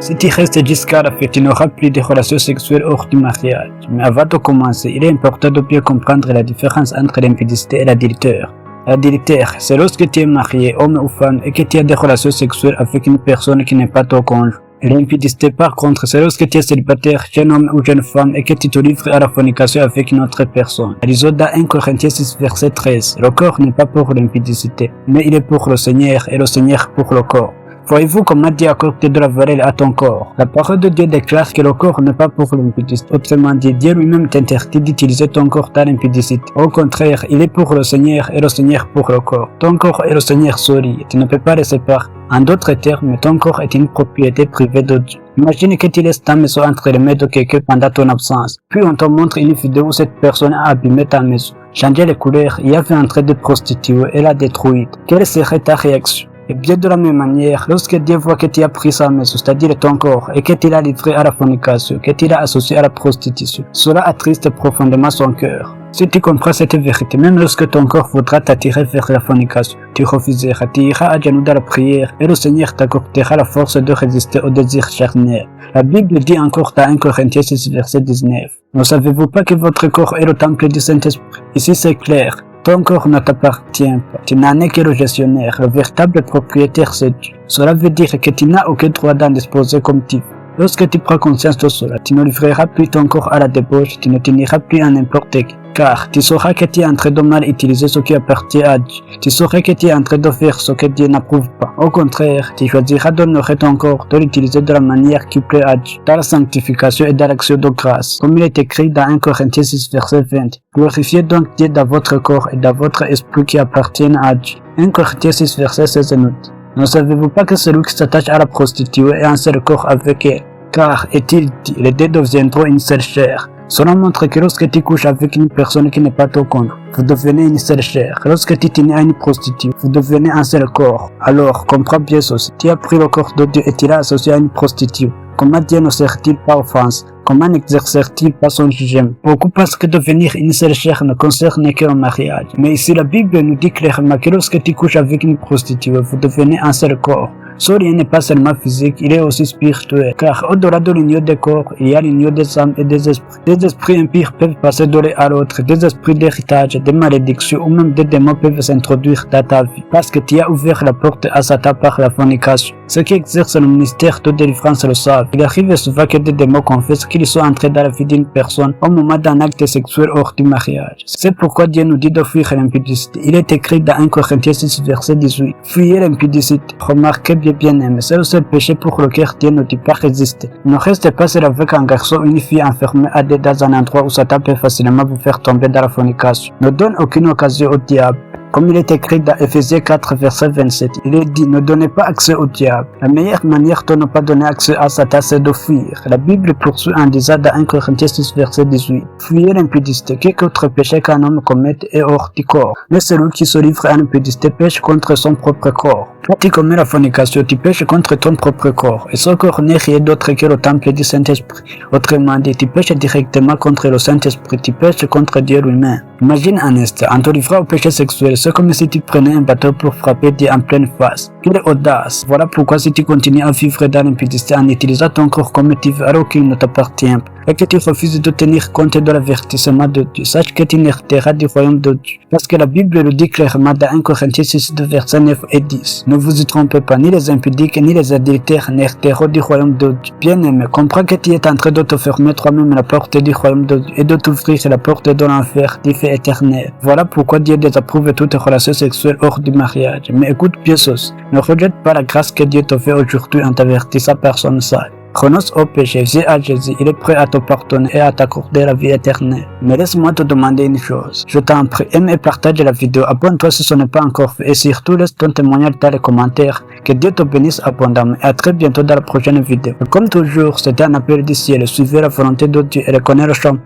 Si tu restes jusqu'à la fin, tu n'auras plus de relations sexuelles hors du mariage. Mais avant de commencer, il est important de bien comprendre la différence entre l'impudicité et l'adultère. L'adultère, c'est lorsque tu es marié, homme ou femme, et que tu as des relations sexuelles avec une personne qui n'est pas ton conjoint. L'impudicité, par contre, c'est lorsque tu es célibataire, jeune homme ou jeune femme, et que tu te livres à la fornication avec une autre personne. Épisode 1 Corinthiens 6, verset 13. Le corps n'est pas pour l'impudicité, mais il est pour le Seigneur, et le Seigneur pour le corps. Voyez-vous comment Dieu accorde de la valeur à ton corps? La parole de Dieu déclare que le corps n'est pas pour l'impudicité. Autrement dit, Dieu lui-même t'interdit d'utiliser ton corps dans l'impudicité. Au contraire, il est pour le Seigneur et le Seigneur pour le corps. Ton corps et le Seigneur solide, tu ne peux pas les séparer. En d'autres termes, ton corps est une propriété privée de Dieu. Imagine que tu laisses ta maison entre les mains de quelqu'un pendant ton absence. Puis on te montre une vidéo où cette personne a abîmé ta maison, changé les couleurs, il y avait un trait de prostituée et l'a détruite. Quelle serait ta réaction? Et bien de la même manière, lorsque Dieu voit que tu as pris sa maison, c'est-à-dire ton corps, et que tu l'as livré à la fornication, que tu l'as associé à la prostitution, cela attriste profondément son cœur. Si tu comprends cette vérité, même lorsque ton corps voudra t'attirer vers la fornication, tu refuseras, tu iras à genoux dans la prière, et le Seigneur t'accordera la force de résister au désir charnel. La Bible dit encore dans 1 Corinthiens 6, verset 19. Ne savez-vous pas que votre corps est le temple du Saint-Esprit? Ici c'est clair. Ton corps ne t'appartient pas, tu n'en es que le gestionnaire, le véritable propriétaire c'est Dieu. Cela veut dire que tu n'as aucun droit d'en disposer comme tu veux. Lorsque tu prends conscience de cela, tu ne livreras plus ton corps à la débauche, tu ne t'uniras plus à n'importe qui. Car tu sauras que tu es en train de mal utiliser ce qui appartient à Dieu. Tu sauras que tu es en train de faire ce que Dieu n'approuve pas. Au contraire, tu choisiras d'honorer ton corps, de l'utiliser de la manière qui plaît à Dieu, dans la sanctification et dans l'action de grâce. Comme il est écrit dans 1 Corinthiens 6, verset 20. Glorifiez donc Dieu dans votre corps et dans votre esprit qui appartiennent à Dieu. 1 Corinthiens 6, verset 16 note. Ne savez-vous pas que celui qui s'attache à la prostituée est un seul corps avec elle? Car, est-il dit, les deux deviendront une seule chair. Cela montre que lorsque tu couches avec une personne qui n'est pas ton conjoint, vous devenez une seule chair. Lorsque tu t'unis à une prostituée, vous devenez un seul corps. Alors, comprends bien ceci. Tu as pris le corps de Dieu et tu l'as associé à une prostituée. Comment Dieu ne sert-il pas offense? Comment n'exerce-t-il pas son jugement? Beaucoup pensent que devenir une seule chair ne concerne que le mariage. Mais ici, la Bible nous dit clairement que lorsque tu couches avec une prostituée, vous devenez un seul corps. Ce lien n'est pas seulement physique, il est aussi spirituel. Car au-delà de l'union des corps, il y a l'union des âmes et des esprits. Des esprits impurs peuvent passer de l'un à l'autre. Des esprits d'héritage, des malédictions ou même des démons peuvent s'introduire dans ta vie. Parce que tu as ouvert la porte à Satan par la fornication. Ceux qui exercent le ministère de délivrance le savent. Il arrive souvent que des démons confessent qu'ils sont entrés dans la vie d'une personne au moment d'un acte sexuel hors du mariage. C'est pourquoi Dieu nous dit de fuir l'impudicité. Il est écrit dans 1 Corinthiens 6, verset 18. Fuyez l'impudicité. Remarquez bien-aimé, c'est le seul péché pour lequel Dieu ne dit pas résister. Ne restez pas seul avec un garçon ou une fille enfermée à deux dans un endroit où Satan peut facilement vous faire tomber dans la fornication. Ne donne aucune occasion au diable. Comme il est écrit dans Ephésiens 4, verset 27, il est dit, ne donnez pas accès au diable. La meilleure manière de ne pas donner accès à Satan, c'est de fuir. La Bible poursuit en disant dans 1 Corinthiens 6, verset 18, fuyez l'impudicité, quelque autre péché qu'un homme commette est hors du corps. Mais celui qui se livre à l'impudicité pêche contre son propre corps. Quand tu commets la fornication, tu pêches contre ton propre corps. Et ce corps n'est rien d'autre que le temple du Saint-Esprit. Autrement dit, tu pêches directement contre le Saint-Esprit, tu pêches contre Dieu lui-même. Imagine un instant, en te livrant au péché sexuel, c'est comme si tu prenais un bateau pour frapper Dieu en pleine face. Quelle audace! Voilà pourquoi si tu continues à vivre dans l'impudicité en utilisant ton corps comme tu veux alors qu'il ne t'appartient pas, et que tu refuses de tenir compte de l'avertissement de Dieu, sache que tu n'hériteras du royaume de Dieu. Parce que la Bible le dit clairement dans 1 Corinthiens 6, versets 9 et 10. Ne vous y trompez pas, ni les impudiques ni les adultères n'hériteront du royaume de Dieu. Bien-aimé, comprends que tu es en train de te fermer toi-même la porte du royaume de Dieu et de t'ouvrir la porte de l'enfer, du feu éternel. Voilà pourquoi Dieu désapprouve toute relation sexuelle hors du mariage. Mais écoute bien ceci, ne rejette pas la grâce que Dieu te fait aujourd'hui en t'avertissant par son message. Renonce au péché, viens à Jésus, il est prêt à te pardonner et à t'accorder la vie éternelle. Mais laisse-moi te demander une chose. Je t'en prie, aime et partage la vidéo, abonne-toi si ce n'est pas encore fait et surtout laisse ton témoignage dans les commentaires. Que Dieu te bénisse abondamment et à très bientôt dans la prochaine vidéo. Et comme toujours, c'était un appel du ciel, suivez la volonté de Dieu et reconnais le chemin.